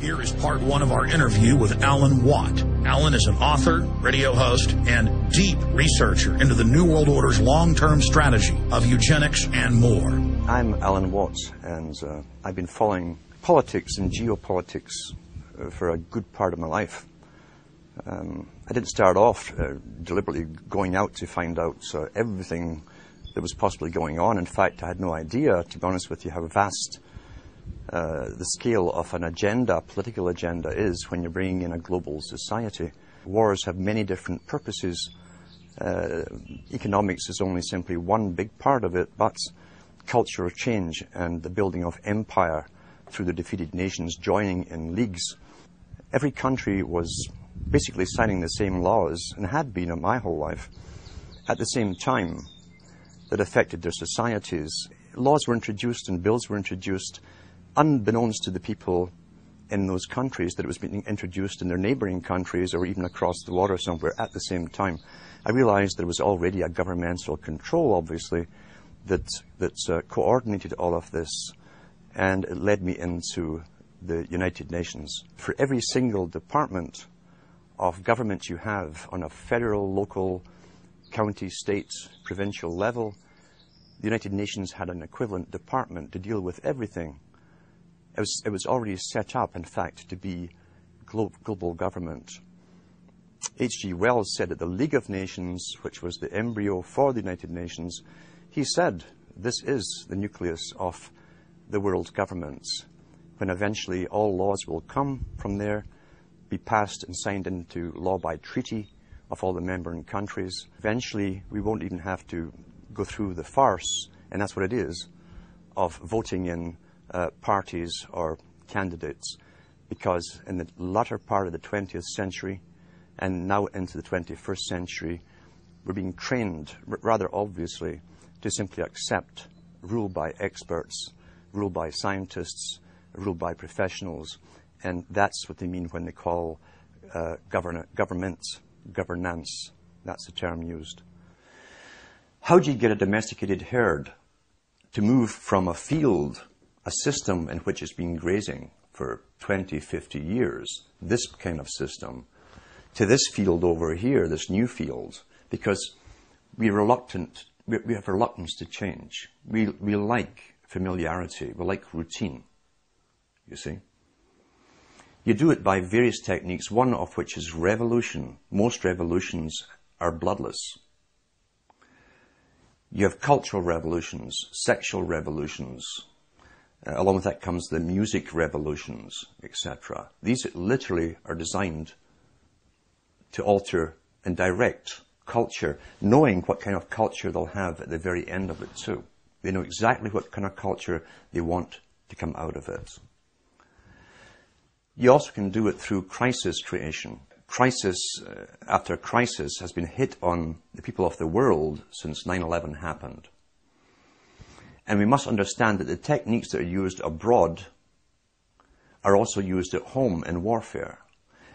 Here is part one of our interview with Alan Watt. Alan is an author, radio host, and deep researcher into the New World Order's long-term strategy of eugenics and more. I'm Alan Watt, and I've been following politics and geopolitics for a good part of my life. I didn't start off deliberately going out to find out everything that was possibly going on. In fact, I had no idea, to be honest with you, how vast the scale of an agenda, political agenda, is when you're bringing in a global society. Wars have many different purposes. Economics is only simply one big part of it, but cultural change and the building of empire through the defeated nations joining in leagues. Every country was basically signing the same laws, and had been in my whole life, at the same time, that affected their societies. Laws were introduced and bills were introduced unbeknownst to the people in those countries that it was being introduced in their neighboring countries or even across the water somewhere at the same time. I realized there was already a governmental control, obviously, that coordinated all of this, and it led me into the United Nations. For every single department of government you have on a federal, local, county, state, provincial level, the United Nations had an equivalent department to deal with everything. It was already set up, in fact, to be global government. H.G. Wells said at the League of Nations, which was the embryo for the United Nations, he said, this is the nucleus of the world governments, when eventually all laws will come from there, be passed and signed into law by treaty of all the member countries. Eventually, we won't even have to go through the farce, and that's what it is, of voting in parties or candidates, because in the latter part of the 20th century and now into the 21st century, we're being trained, rather obviously, to simply accept rule by experts, rule by scientists, rule by professionals, and that's what they mean when they call governance. That's the term used. How do you get a domesticated herd to move from a field, a system in which it's been grazing for 20, 50 years, this kind of system, to this field over here, this new field? Because we have reluctance to change. We like familiarity, we like routine, you see. You do it by various techniques, one of which is revolution. Most revolutions are bloodless. You have cultural revolutions, sexual revolutions. Along with that comes the music revolutions, etc. These literally are designed to alter and direct culture, knowing what kind of culture they'll have at the very end of it too. They know exactly what kind of culture they want to come out of it. You also can do it through crisis creation. Crisis after crisis has been hit on the people of the world since 9/11 happened. And we must understand that the techniques that are used abroad are also used at home in warfare.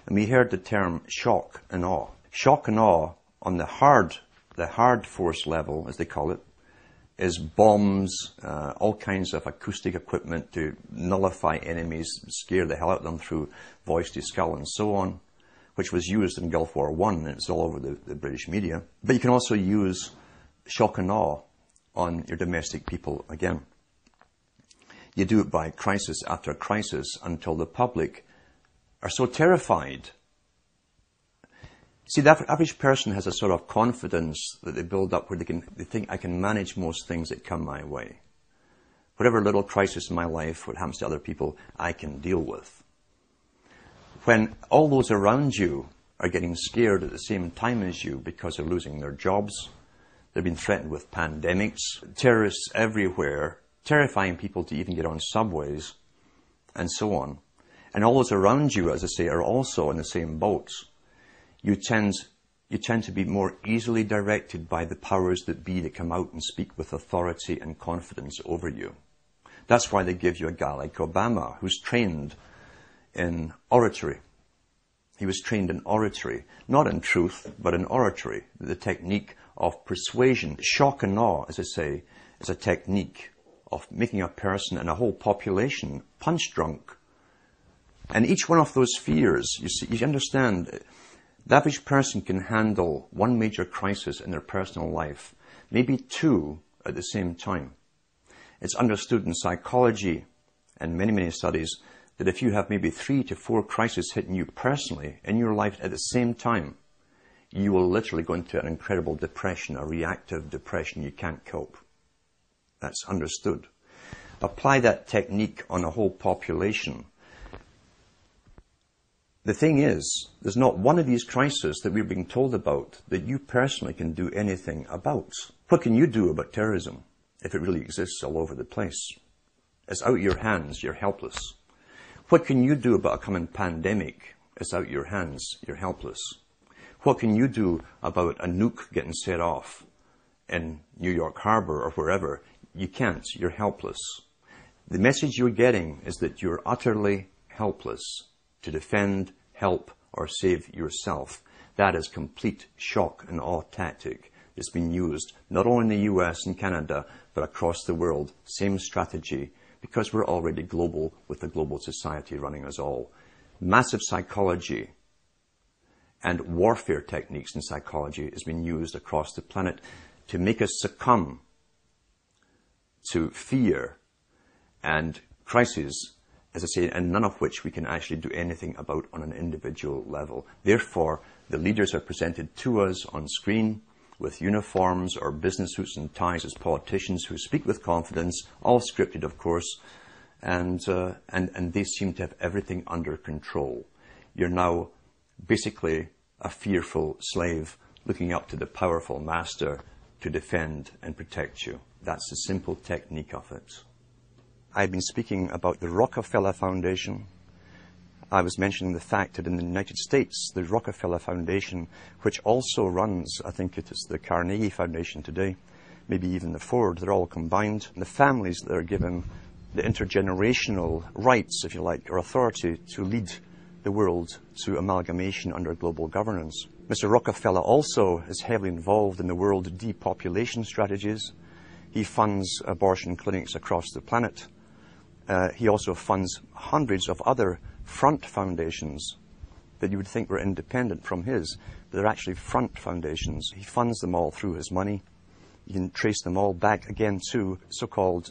And we heard the term shock and awe. Shock and awe on the hard force level, as they call it, is bombs, all kinds of acoustic equipment to nullify enemies, scare the hell out of them through voice to skull and so on, which was used in Gulf War I, and it's all over the British media. But you can also use shock and awe on your domestic people again. You do it by crisis after crisis until the public are so terrified. See, the average person has a sort of confidence that they build up where they think, I can manage most things that come my way. Whatever little crisis in my life, what happens to other people, I can deal with. When all those around you are getting scared at the same time as you because they're losing their jobs, they've been threatened with pandemics, terrorists everywhere, terrifying people to even get on subways, and so on. And all those around you, as I say, are also in the same boats. You tend to be more easily directed by the powers that be that come out and speak with authority and confidence over you. That's why they give you a guy like Obama, who's trained in oratory. He was trained in oratory, not in truth, but in oratory, the technique of persuasion. Shock and awe, as I say, is a technique of making a person and a whole population punch drunk And each one of those fears, you see, you understand, the average person can handle one major crisis in their personal life, maybe two at the same time. It's understood in psychology and many, many studies that if you have maybe 3 to 4 crises hitting you personally in your life at the same time, you will literally go into an incredible depression, a reactive depression. You can't cope. That's understood. Apply that technique on a whole population. The thing is, there's not one of these crises that we're being told about that you personally can do anything about. What can you do about terrorism if it really exists all over the place? It's out of your hands. You're helpless. What can you do about a coming pandemic? It's out of your hands. You're helpless. What can you do about a nuke getting set off in New York Harbor or wherever? You can't. You're helpless. The message you're getting is that you're utterly helpless to defend, help, or save yourself. That is complete shock and awe tactic that's been used not only in the US and Canada, but across the world. Same strategy, because we're already global with a global society running us all. Massive psychology and warfare techniques in psychology has been used across the planet to make us succumb to fear and crises, as I say, and none of which we can actually do anything about on an individual level. Therefore, the leaders are presented to us on screen with uniforms or business suits and ties as politicians who speak with confidence, all scripted, of course, and they seem to have everything under control. You're now basically a fearful slave looking up to the powerful master to defend and protect you. That's the simple technique of it. I've been speaking about the Rockefeller Foundation. I was mentioning the fact that in the United States, the Rockefeller Foundation, which also runs, I think it is the Carnegie Foundation today, maybe even the Ford, they're all combined. And the families that are given the intergenerational rights, if you like, or authority to lead the world to amalgamation under global governance. Mr. Rockefeller also is heavily involved in the world depopulation strategies. He funds abortion clinics across the planet. He also funds hundreds of other front foundations that you would think were independent from his, but they're actually front foundations. He funds them all through his money. You can trace them all back again to so-called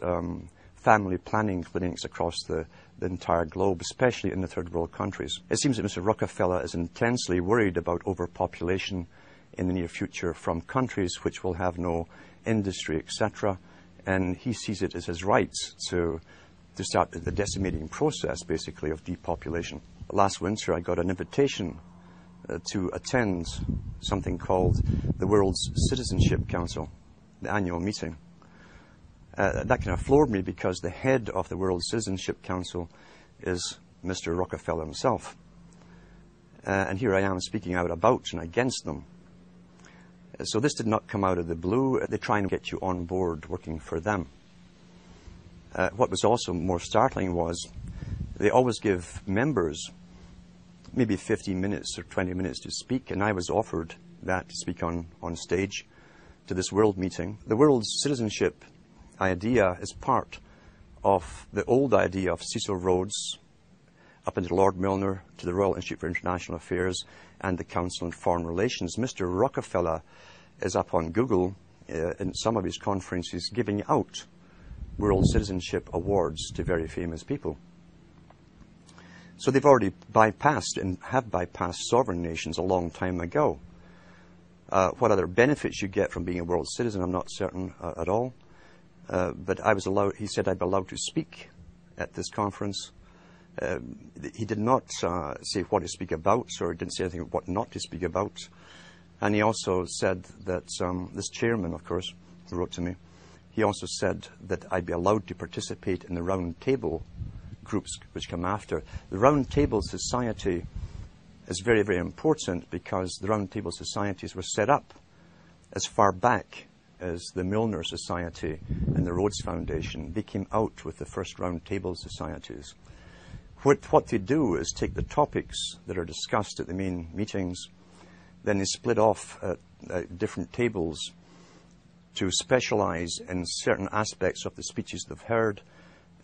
family planning clinics across the entire globe, especially in the third world countries. It seems that Mr. Rockefeller is intensely worried about overpopulation in the near future from countries which will have no industry, etc. And he sees it as his right to start the decimating process, basically, of depopulation. Last winter, I got an invitation to attend something called the World's Citizenship Council, the annual meeting. That kind of floored me because the head of the World Citizenship Council is Mr. Rockefeller himself. And here I am speaking out about and against them. So this did not come out of the blue. They try and get you on board working for them. What was also more startling was they always give members maybe 15 minutes or 20 minutes to speak, and I was offered that to speak on stage to this world meeting. The world citizenship idea is part of the old idea of Cecil Rhodes up into Lord Milner to the Royal Institute for International Affairs and the Council on Foreign Relations. Mr. Rockefeller is up on Google in some of his conferences giving out World Citizenship Awards to very famous people. So they've already bypassed and have bypassed sovereign nations a long time ago. What other benefits you get from being a world citizen, I'm not certain at all. But I was allowed, he said I'd be allowed to speak at this conference. He did not say what to speak about, or didn't say anything what not to speak about. And he also said that, this chairman, of course, who wrote to me, he also said that I'd be allowed to participate in the round table groups which come after. The round table society is very, very important because the round table societies were set up as far back as the Milner Society and the Rhodes Foundation. They came out with the first round table societies. What they do is take the topics that are discussed at the main meetings, then they split off different tables to specialize in certain aspects of the speeches they've heard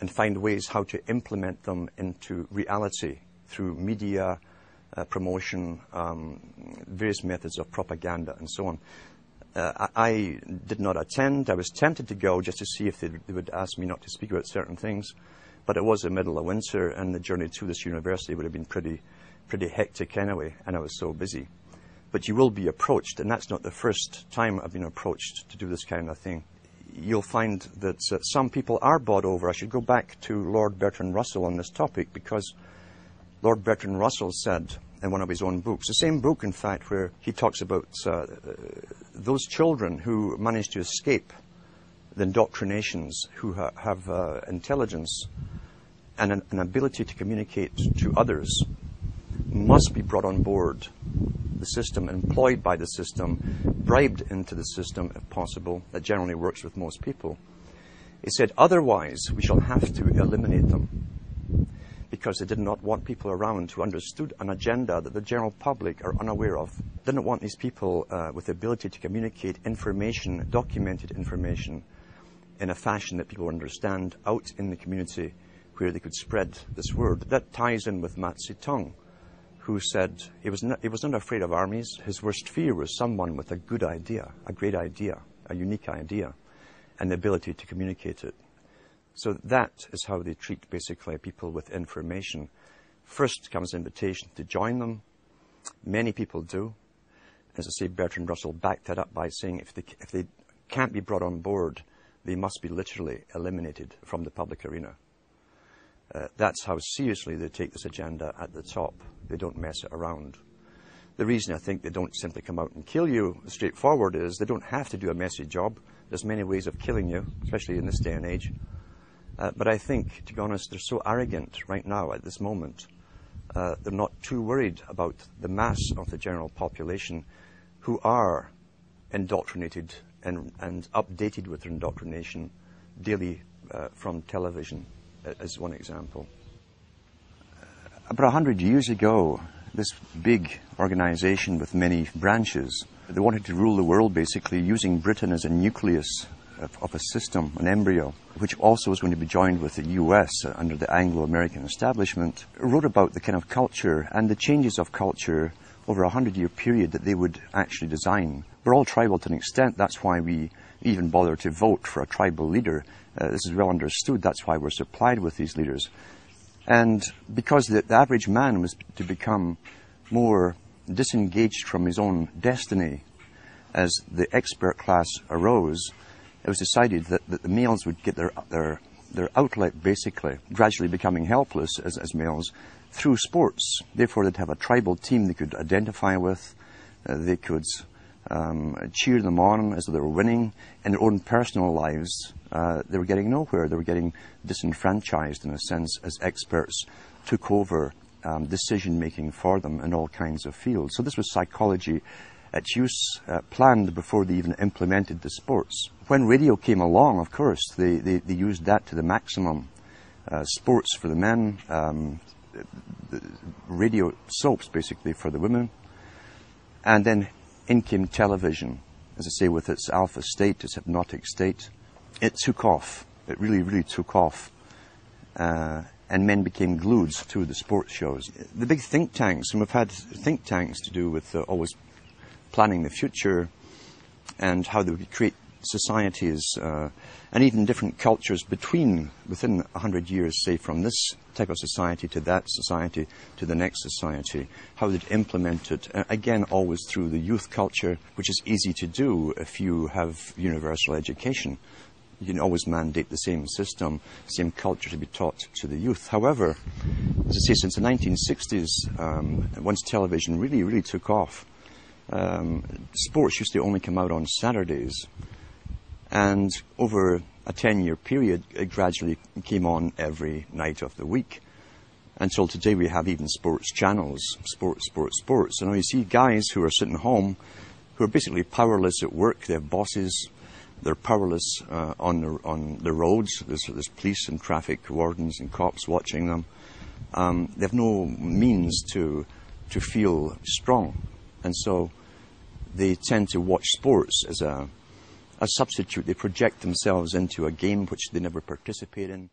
and find ways how to implement them into reality through media, promotion, various methods of propaganda, and so on. I did not attend. I was tempted to go just to see if they would ask me not to speak about certain things, but it was the middle of winter, and the journey to this university would have been pretty hectic anyway, and I was so busy. But you will be approached, and that's not the first time I've been approached to do this kind of thing. You'll find that some people are bought over. I should go back to Lord Bertrand Russell on this topic, because Lord Bertrand Russell said in one of his own books, the same book, in fact, where he talks about those children who manage to escape the indoctrinations, who have intelligence and an ability to communicate to others, must be brought on board the system, employed by the system, bribed into the system if possible. That generally works with most people. He said, otherwise we shall have to eliminate them, because they did not want people around who understood an agenda that the general public are unaware of. Didn't want these people with the ability to communicate information, documented information, in a fashion that people understand out in the community where they could spread this word. That ties in with Mao Zedong, who said he was not afraid of armies. His worst fear was someone with a good idea, a great idea, a unique idea, and the ability to communicate it. So that is how they treat basically people with information. First comes the invitation to join them. Many people do. As I say, Bertrand Russell backed that up by saying if they can't be brought on board, they must be literally eliminated from the public arena. That's how seriously they take this agenda at the top. They don't mess it around. The reason I think they don't simply come out and kill you straightforward is they don't have to do a messy job. There's many ways of killing you, especially in this day and age. But I think, to be honest, they're so arrogant right now at this moment. They're not too worried about the mass of the general population who are indoctrinated and updated with their indoctrination daily from television, as one example. About 100 years ago, this big organization with many branches, they wanted to rule the world basically using Britain as a nucleus of a system, an embryo, which also was going to be joined with the US under the Anglo-American establishment, wrote about the kind of culture and the changes of culture over a 100-year period that they would actually design. We're all tribal to an extent. That's why we even bother to vote for a tribal leader. This is well understood. That's why we're supplied with these leaders. And because the average man was to become more disengaged from his own destiny as the expert class arose, it was decided that the males would get their outlet, basically, gradually becoming helpless as males, through sports. Therefore, they'd have a tribal team they could identify with. They could cheer them on as though they were winning. In their own personal lives, they were getting nowhere. They were getting disenfranchised, in a sense, as experts took over decision-making for them in all kinds of fields. So this was psychology at use, planned before they even implemented the sports. When radio came along, of course, they used that to the maximum. Sports for the men, radio soaps, basically, for the women. And then in came television, as I say, with its alpha state, its hypnotic state. It took off. It really, really took off. And men became glued to the sports shows. The big think tanks, and we've had think tanks to do with always planning the future and how they would create societies and even different cultures within 100 years, say, from this type of society to that society to the next society, how they'd implement it, again, always through the youth culture, which is easy to do if you have universal education. You can always mandate the same system, same culture to be taught to the youth. However, as I say, since the 1960s, once television really, really took off, sports used to only come out on Saturdays. And over a 10-year period, it gradually came on every night of the week. Until today, we have even sports channels, sports. And you see guys who are sitting home who are basically powerless at work. They have bosses. They're powerless on the roads. There's police and traffic wardens and cops watching them. They have no means to feel strong. And so they tend to watch sports as a substitute. They project themselves into a game which they never participate in.